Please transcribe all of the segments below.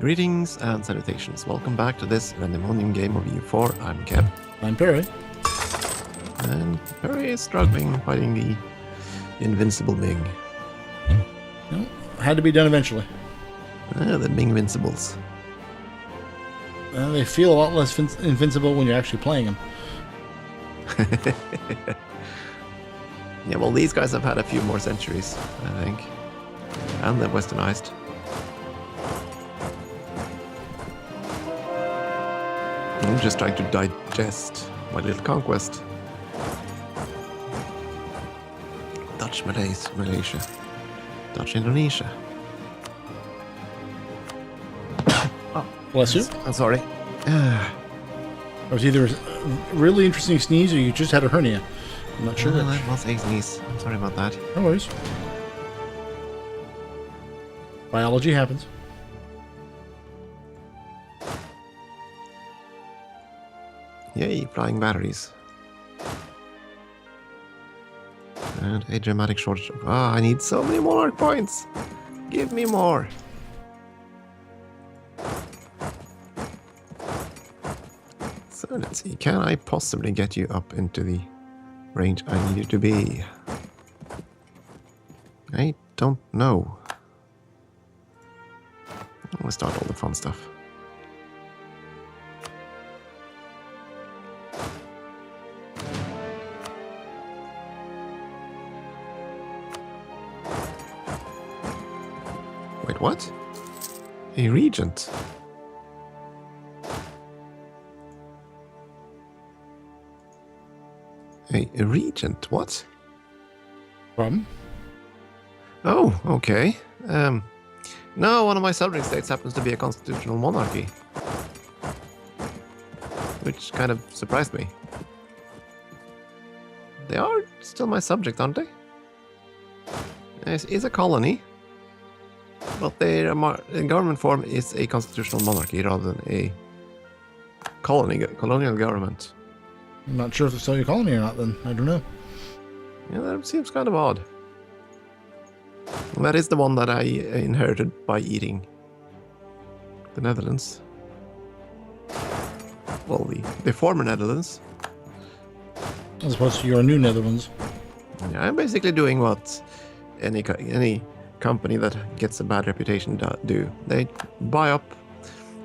Greetings and salutations. Welcome back to this Randemonium game of U4. I'm Kev. I'm Peri. And Peri is struggling fighting the invincible Ming. No, had to be done eventually. The Ming Invincibles. They feel a lot less invincible when you're actually playing them. Yeah, well, these guys have had a few more centuries, I think. And they're westernized. I'm just trying to digest my little conquest. Dutch Malaysia. Dutch Indonesia. Oh, bless you. I'm sorry. It was either a really interesting sneeze or you just had a hernia. I'm not sure. That was a sneeze. I'm sorry about that. No worries. Biology happens. Yay, flying batteries. And a dramatic shortage. I need so many monarch points. Give me more. So let's see. Can I possibly get you up into the range I need you to be? I don't know. I'll start all the fun stuff. Wait, what? A regent? A regent? What? Problem? Oh, okay. No, one of my sovereign states happens to be a constitutional monarchy. Which kind of surprised me. They are still my subject, aren't they? It's a colony. But their government form is a constitutional monarchy rather than a colonial government. I'm not sure if it's still your colony or not, then. I don't know. Yeah, that seems kind of odd. That is the one that I inherited by eating the Netherlands. Well, the former Netherlands. As opposed to your new Netherlands. Yeah, I'm basically doing what any company that gets a bad reputation do. They buy up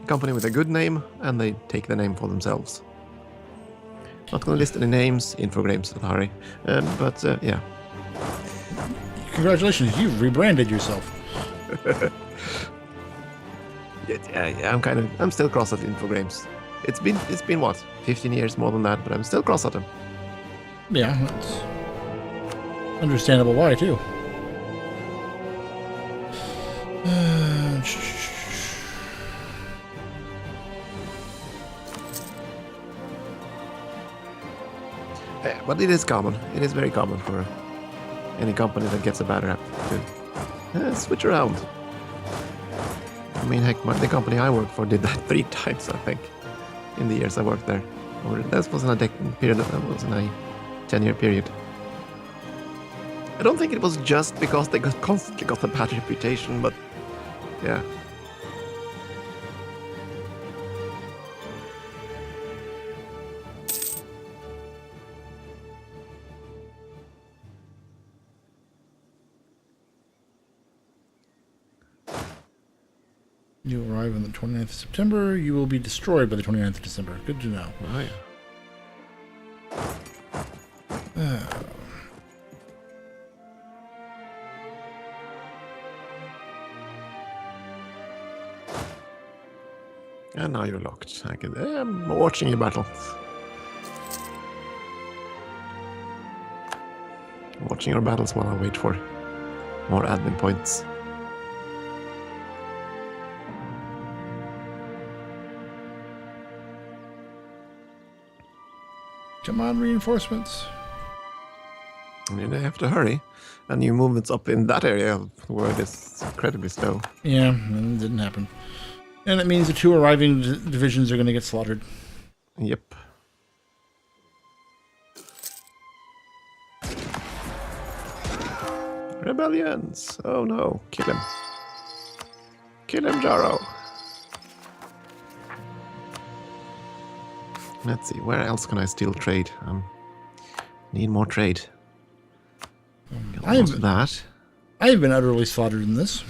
a company with a good name and they take the name for themselves. Not going to list any names, Infogrames, sorry. But yeah. Congratulations, you've rebranded yourself. Yeah, I'm still cross at Infogrames. It's been what, 15 years, more than that, but I'm still cross at them. Yeah, that's understandable why too. But it is common. It is very common for any company that gets a bad rap to switch around. I mean, heck, the company I worked for did that 3 times, I think, in the years I worked there. Or that was in a period. That was in a 10-year period. I don't think it was just because they constantly got a bad reputation, but yeah. You arrive on the 29th of September. You will be destroyed by the 29th of December. Good to know. Right. And now you're locked. I'm watching your battle. Watching your battles while I wait for more admin points. Come on, reinforcements. I mean, they have to hurry. And new movements up in that area where it is incredibly slow. Yeah, and it didn't happen. And it means the 2 arriving divisions are going to get slaughtered. Yep. Rebellions! Oh no, kill him. Kill him, Jaro. Let's see, where else can I still trade? Need more trade. Almost that. I have been utterly slaughtered in this.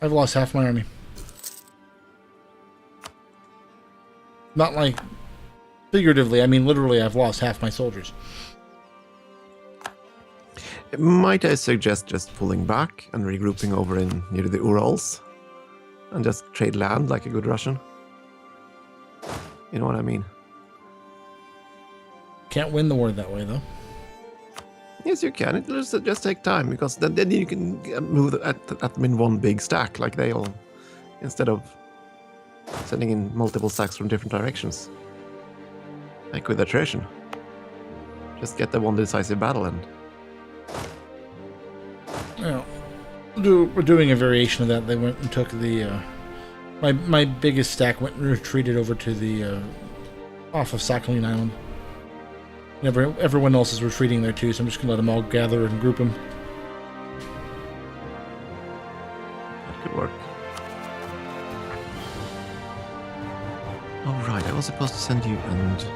I've lost half my army. Not like figuratively, I mean literally I've lost half my soldiers. Might I suggest just pulling back and regrouping over in near the Urals? And just trade land like a good Russian? You know what I mean? Can't win the war that way, though. Yes, you can. It'll just take time, because then you can move at them in one big stack, like they all, instead of sending in multiple stacks from different directions. Like with attrition. Just get the one decisive battle and... Yeah. We're doing a variation of that. They went and took the... My biggest stack went and retreated over to the... off of Sakhalin Island. Everyone else is retreating there too, so I'm just going to let them all gather and group them. That could work. Alright, I was supposed to send you and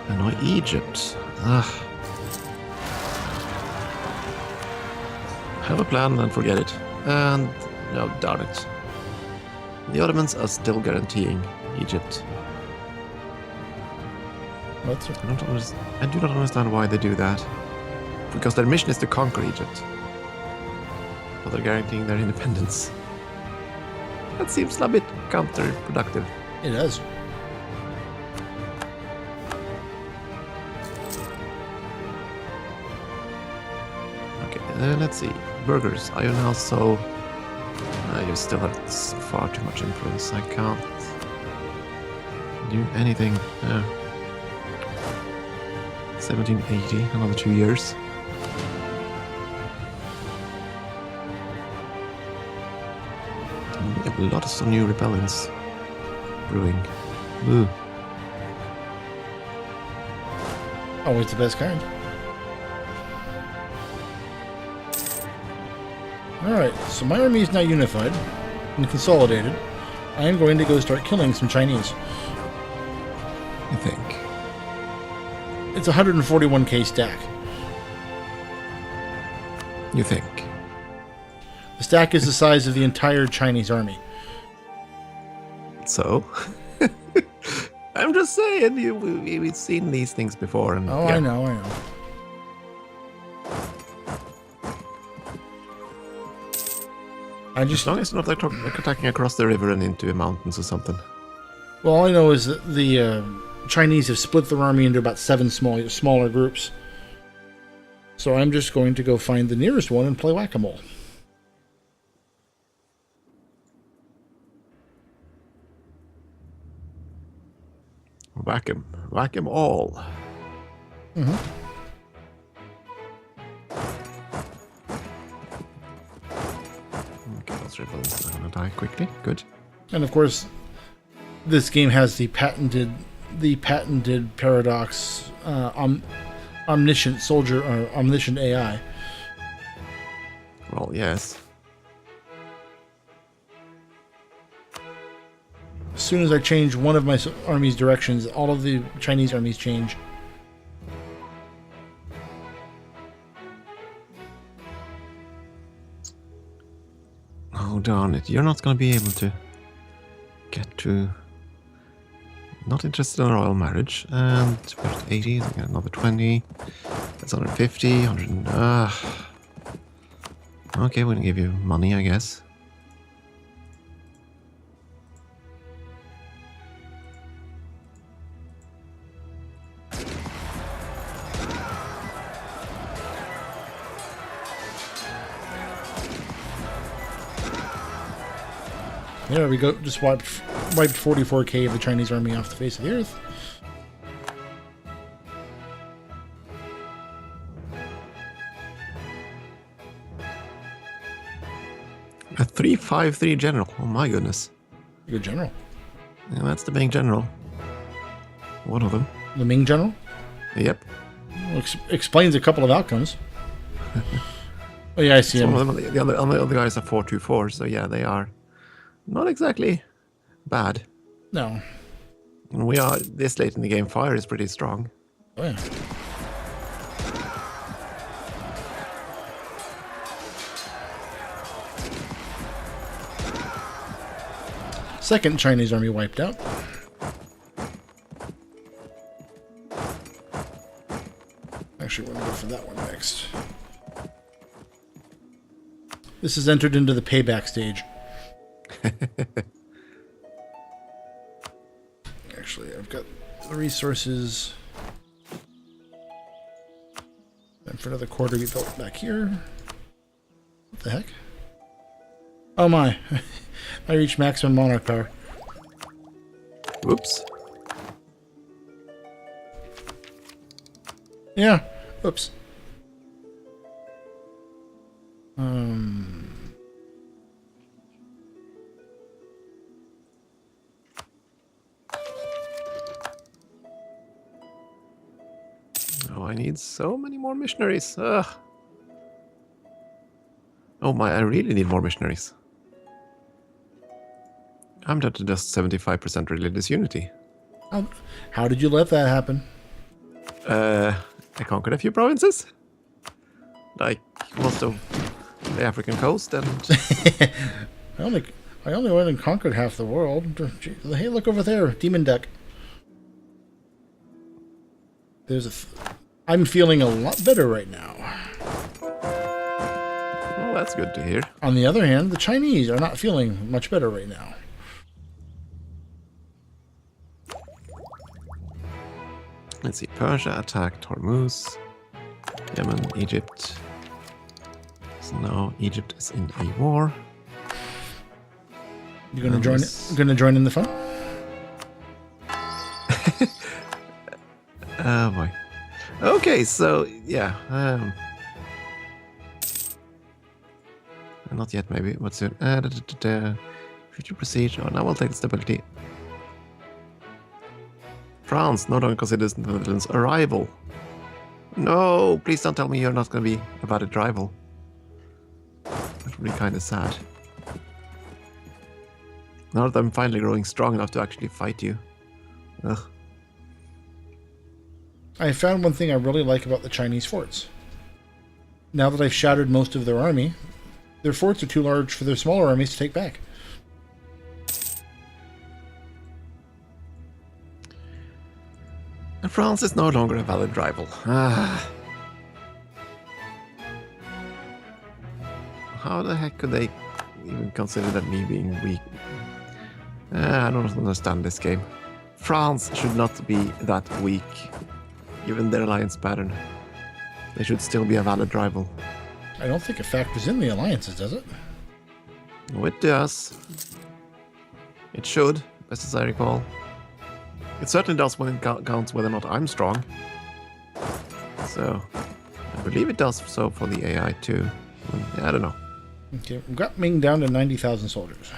annoy Egypt. Ugh. Have a plan and forget it. And, no, darn it. The Ottomans are still guaranteeing Egypt. That's I do not understand why they do that. Because their mission is to conquer Egypt. But they're guaranteeing their independence. That seems a bit counterproductive. It does. Okay, let's see. Burgers. Are you now so... you still have far too much influence. I can't do anything. 1780, another 2 years. We have lots of new rebellions brewing. Ooh. Always the best kind. Alright, so my army is now unified and consolidated. I am going to go start killing some Chinese. I think. It's a 141k stack. You think? The stack is the size of the entire Chinese army. So? I'm just saying, we've seen these things before. And, oh, yeah. I know. As long as it's not like attacking across the river and into mountains or something. Well, all I know is that the Chinese have split their army into about 7 smaller groups. So I'm just going to go find the nearest one and play whack-a-mole. Whack 'em. Whack 'em all. Mm-hmm. Okay, those rebels are gonna die quickly. Good. And of course, this game has the patented paradox, omniscient soldier or omniscient AI. Well, yes. As soon as I change one of my army's directions, all of the Chinese armies change. Oh, darn it. You're not going to be able to get to... Not interested in a royal marriage. And we're at 80, so we get another 20. That's 150, 100... Okay, we're going to give you money, I guess. There we go. Just wiped 44k of the Chinese army off the face of the earth. A 353 general. Oh my goodness. Good general. Yeah, that's the Ming general. One of them. The Ming general? Yep. Well, explains a couple of outcomes. Oh yeah, I see Some him. of them, the other guys are 424, so yeah, they are not exactly bad. No. And we are this late in the game. Fire is pretty strong. Oh yeah. Second Chinese army wiped out. Actually, we're going to go for that one next. This has entered into the payback stage. Actually, I've got the resources. And for another quarter, we built back here. What the heck? Oh my. I reached maximum monarch power. Whoops. Yeah. Oops. Oh, I need so many more missionaries. Ugh. Oh my, I really need more missionaries. I'm down to just 75% religious unity. How did you let that happen? I conquered a few provinces. Like most of the African coast and... I only went and conquered half the world. Hey, look over there, demon deck. I'm feeling a lot better right now. Well, that's good to hear. On the other hand, the Chinese are not feeling much better right now. Let's see. Persia attacked Hormuz. Yemen, Egypt. So now Egypt is in a war. You gonna join? Gonna join in the fun? Oh boy. Okay, so yeah. Not yet, maybe. What's it? Future prestige. Oh, now we'll take the stability. France no longer considers the Netherlands a rival. No, please don't tell me you're not going to be a valid rival. That would be kind of sad. Now that I'm finally growing strong enough to actually fight you. Ugh. I found one thing I really like about the Chinese forts. Now that I've shattered most of their army, their forts are too large for their smaller armies to take back. And France is no longer a valid rival. Ah. How the heck could they even consider that me being weak? I don't understand this game. France should not be that weak, given their alliance pattern. They should still be a valid rival. I don't think it factors in the alliances, does it? No, it does. It should, best as I recall. It certainly does when it counts whether or not I'm strong. So, I believe it does so for the AI too. I don't know. Okay, we've got Ming down to 90,000 soldiers.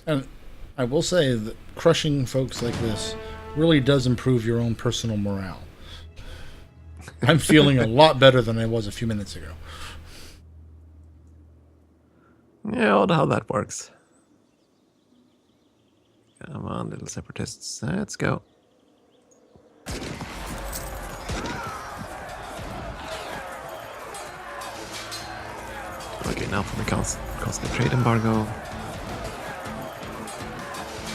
And I will say that crushing folks like this really does improve your own personal morale. I'm feeling a lot better than I was a few minutes ago. Yeah, odd how that works. Come on, little separatists. Let's go. Okay, now for the constant trade embargo.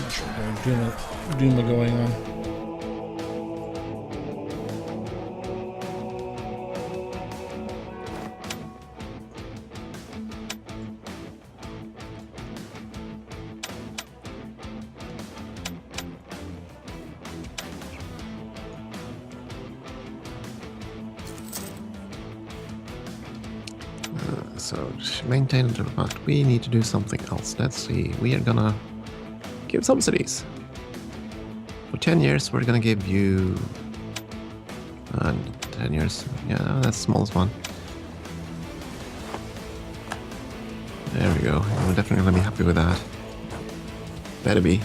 Not sure there's Duma going on. So maintain the diplomat. We need to do something else. Let's see. We are gonna give subsidies. For 10 years, we're gonna give you... 10 years. Yeah, that's the smallest one. There we go. We're definitely gonna be happy with that. Better be.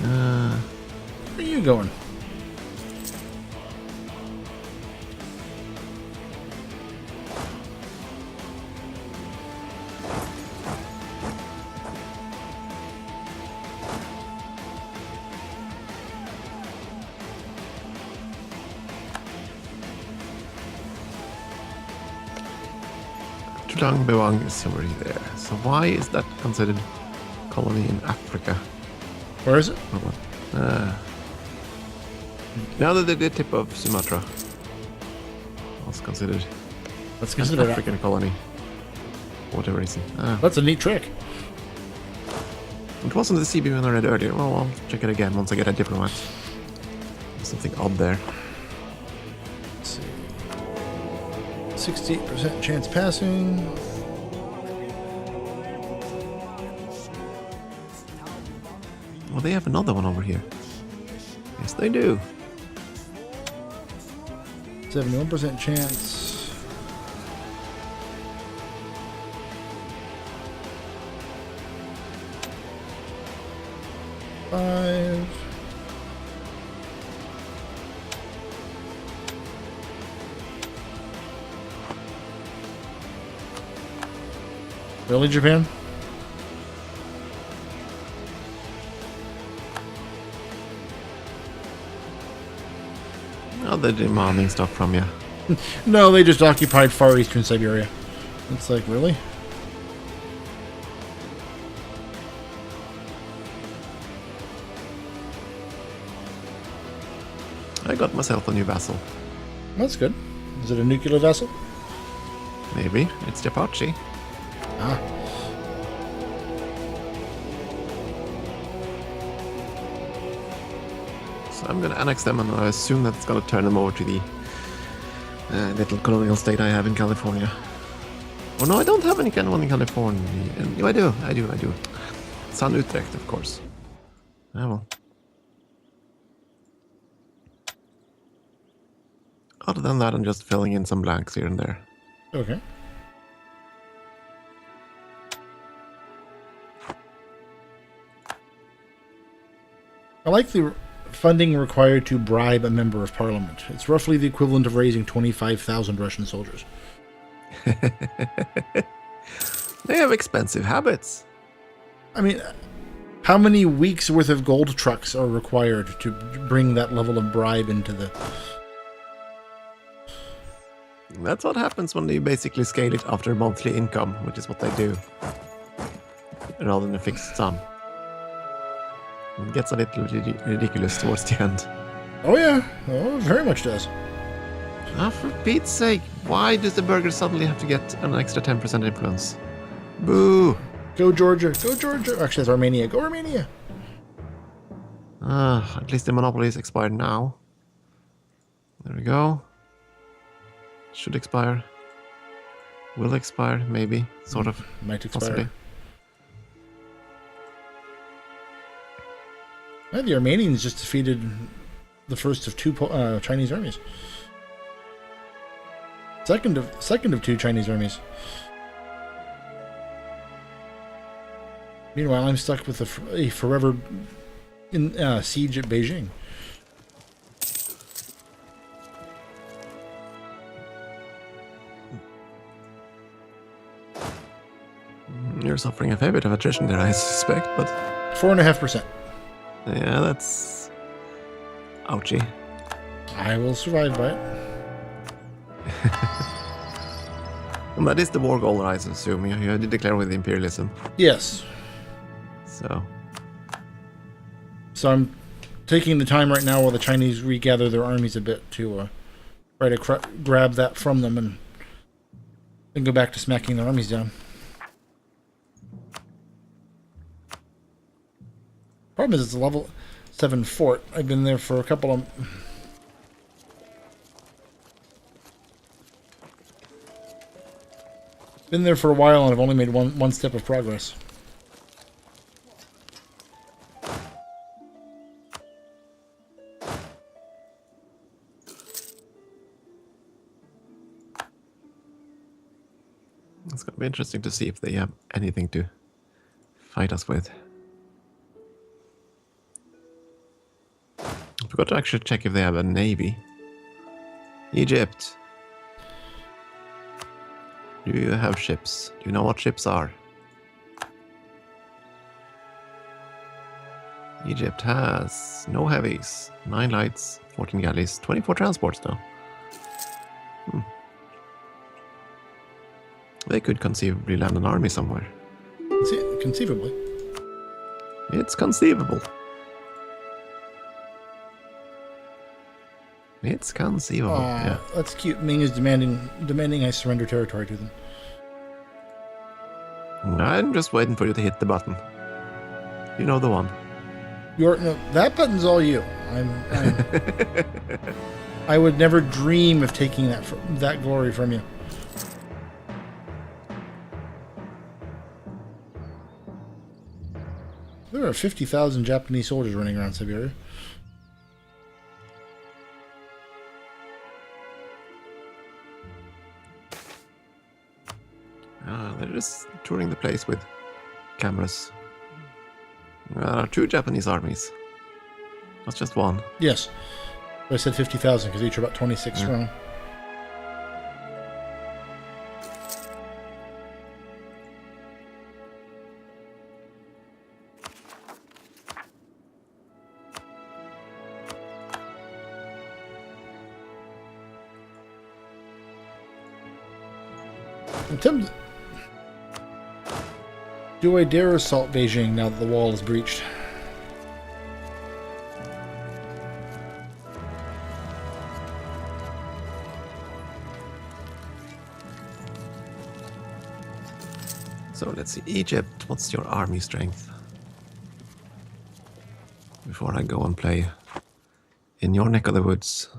Where are you going? Chudang Bewang is already there. So why is that considered colony in Africa? Where is it? Or what? Now that the tip of Sumatra was considered That's an considered African colony. For whatever reason. That's a neat trick. It wasn't the CB when I read earlier. Well, I'll check it again once I get a diplomat. There's something odd there. Let's see. 68% chance passing. Well, they have another one over here. Yes, they do. 71% chance. Five. Really, Japan? Oh, they're demanding stuff from you. No, they just occupied far eastern Siberia. It's like, really? I got myself a new vassal. That's good. Is it a nuclear vessel? Maybe. It's the Apache. Ah. So I'm gonna annex them, and I assume that's gonna turn them over to the little colonial state I have in California. Oh no, I don't have any kind of one in California. No, I do. San Utrecht, of course. Ah, well. Other than that, I'm just filling in some blanks here and there. Okay. I like the funding required to bribe a member of parliament. It's roughly the equivalent of raising 25,000 Russian soldiers. They have expensive habits. I mean, how many weeks worth of gold trucks are required to bring that level of bribe into the... That's what happens when you basically scale it after monthly income, which is what they do. Rather than a fixed sum. It gets a little ridiculous towards the end. Oh yeah, oh, it very much does. Ah, for Pete's sake, why does the burger suddenly have to get an extra 10% influence? Boo! Go Georgia, go Georgia. Actually, that's Armenia. Go Armenia. At least the monopoly is expired now. There we go. Should expire. Will expire, maybe. Sort of. Might expire. Possibly. Yeah, the Armenians just defeated the first of two Chinese armies. Second of two Chinese armies. Meanwhile, I'm stuck with a forever siege at Beijing. You're suffering a fair bit of attrition there, I suspect, but... 4.5%. Yeah, that's... ouchie. I will survive by it. And that is the war goal, I assume. You did declare with imperialism. Yes. So I'm taking the time right now while the Chinese regather their armies a bit to try to grab that from them and then go back to smacking their armies down. Problem is, it's a level 7 fort. I've been there for a couple of... Been there for a while, and I've only made one step of progress. It's going to be interesting to see if they have anything to fight us with. I forgot to actually check if they have a navy. Egypt. Do you have ships? Do you know what ships are? Egypt has no heavies, 9 lights, 14 galleys, 24 transports though. They could conceivably land an army somewhere. Conceivably. It's conceivable. It's conceivable. Yeah. That's cute. Ming is demanding I surrender territory to them. I'm just waiting for you to hit the button. You know the one. No, that button's all you. I would never dream of taking that glory from you. There are 50,000 Japanese soldiers running around Siberia. They're just touring the place with cameras. There are 2 Japanese armies. That's just one. Yes. But I said 50,000 because each are about 26 strong. I'm tempted. Do I dare assault Beijing now that the wall is breached? So let's see. Egypt, what's your army strength? Before I go and play in your neck of the woods.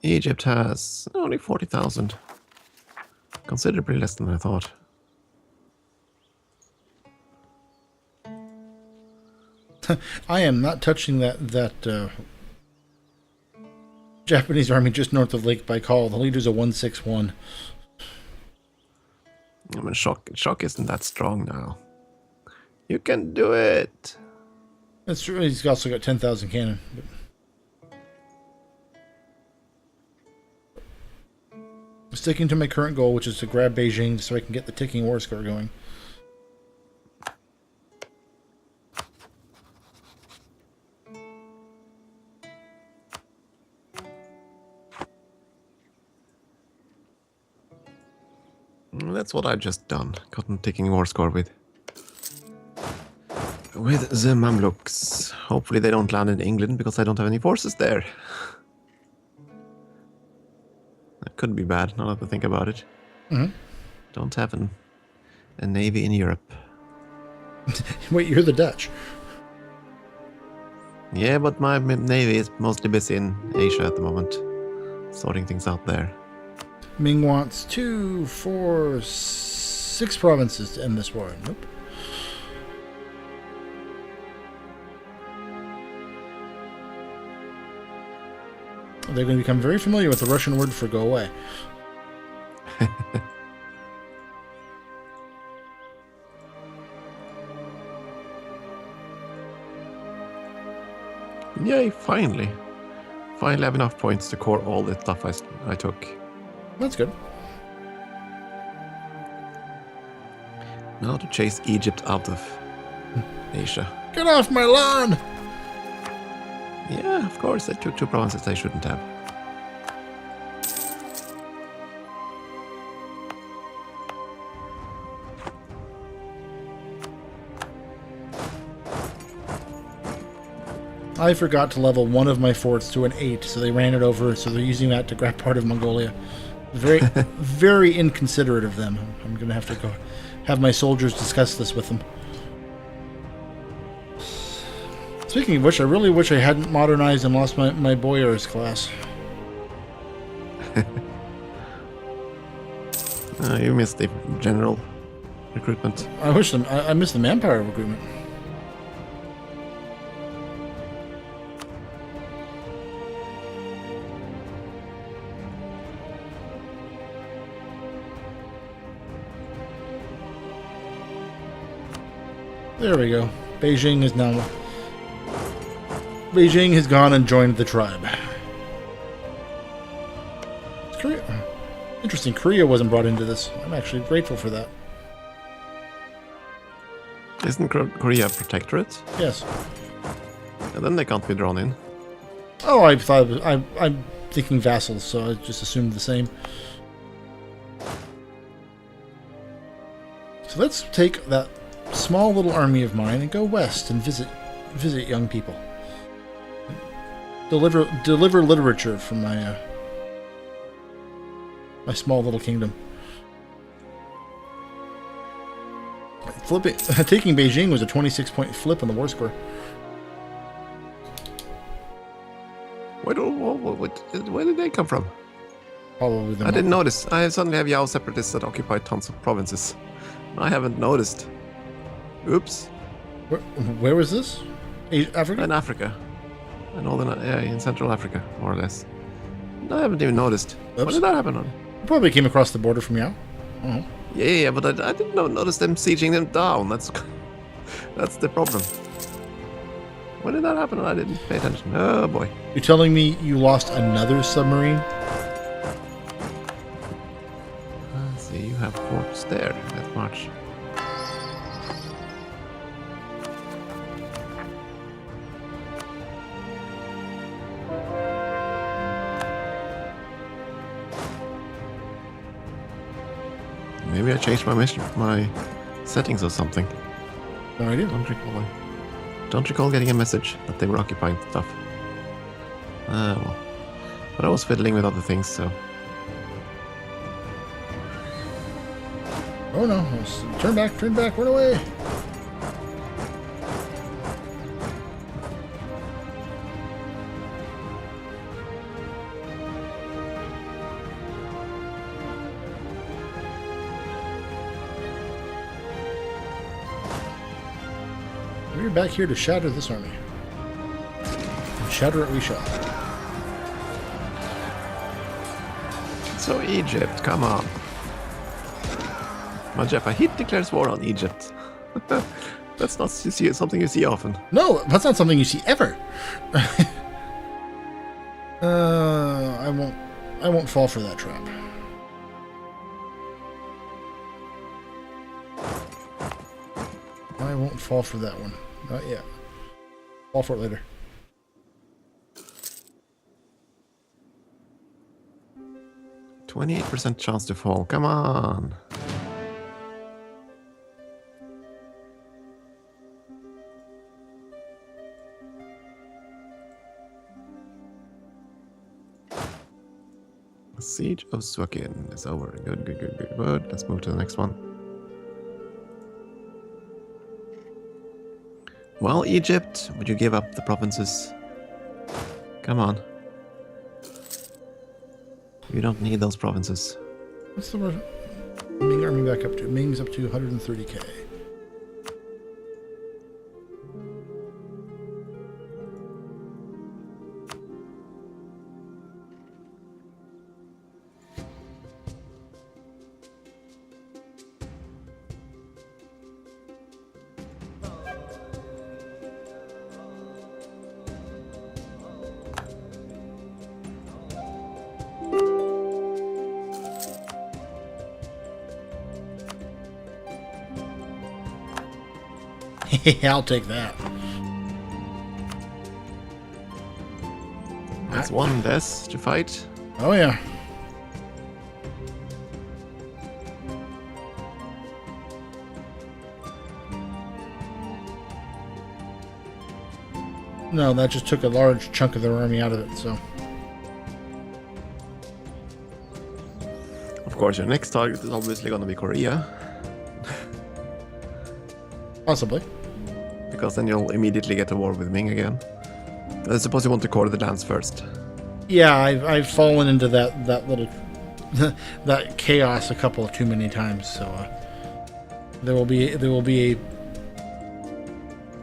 Egypt has only 40,000. Considerably less than I thought. I am not touching that Japanese army just north of Lake Baikal. The leader's a 161. I mean, shock isn't that strong now. You can do it. That's true. He's also got 10,000 cannon. I'm sticking to my current goal, which is to grab Beijing so I can get the ticking war score going. That's what I've just done. Gotten ticking war score with the Mamluks. Hopefully they don't land in England because I don't have any forces there. That could be bad, now that I think about it. Mm-hmm. Don't have a navy in Europe. Wait, you're the Dutch. Yeah, but my navy is mostly busy in Asia at the moment. Sorting things out there. Ming wants 2, 4, 6 provinces to end this war. Nope. They're going to become very familiar with the Russian word for go away. Yay, finally. Finally have enough points to core all the stuff I took. That's good. Now to chase Egypt out of Asia. Get off my lawn! Yeah, of course, I took 2 provinces I shouldn't have. I forgot to level one of my forts to an 8, so they ran it over, so they're using that to grab part of Mongolia. Very, very inconsiderate of them. I'm going to have to go have my soldiers discuss this with them. Speaking of which, I really wish I hadn't modernized and lost my Boyars class. You missed the general recruitment. I wish them. I missed the manpower recruitment. There we go. Beijing is now. Beijing has gone and joined the tribe. Korea. Interesting. Korea wasn't brought into this. I'm actually grateful for that. Isn't Korea a protectorate? Yes. And then they can't be drawn in. Oh, I thought I'm thinking vassals, so I just assumed the same. So let's take that small little army of mine and go west and visit young people. Deliver literature from my my small little kingdom. Taking Beijing was a 26-point flip on the war score. Where did they come from? Probably the I didn't notice. I suddenly have Yao separatists that occupy tons of provinces. I haven't noticed. Oops. Where was this? Africa? In Africa. In Central Africa, more or less. I haven't even noticed. Oops. When did that happen on? Probably came across the border from Yao. Oh. Yeah, but I didn't notice them sieging them down. That's the problem. When did that happen? I didn't pay attention. Oh boy. You're telling me you lost another submarine? Let's see, you have forts there. Let's march. Maybe I changed my settings or something. No idea. Don't recall getting a message that they were occupying stuff. Well. But I was fiddling with other things, so... Oh no, turn back, run away! We're back here to shatter this army. And shatter it we shall. So Egypt, come on. Majepa, he declares war on Egypt. That's not something you see often. No, that's not something you see ever. I won't fall for that trap. I won't fall for that one. Not yet. Fall for it later. %28 chance to fall. Come on. The siege of Suakin is over. Good. Let's move to the next one. Well, Egypt, would you give up the provinces? Come on. You don't need those provinces. What's the Ming army back up to? Ming's up to 130k. I'll take that. That's one less to fight. Oh yeah. No, that just took a large chunk of their army out of it, so. Of course, your next target is obviously going to be Korea. Possibly. Because then you'll immediately get a war with Ming again. I suppose you want to core the lands first. Yeah, I've fallen into that little that chaos a couple too many times. So there will be a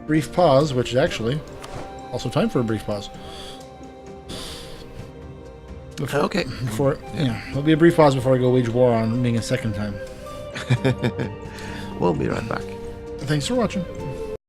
brief pause, which is actually also time for a brief pause. Okay. There'll be a brief pause before I go wage war on Ming a second time. We'll be right back. Thanks for watching.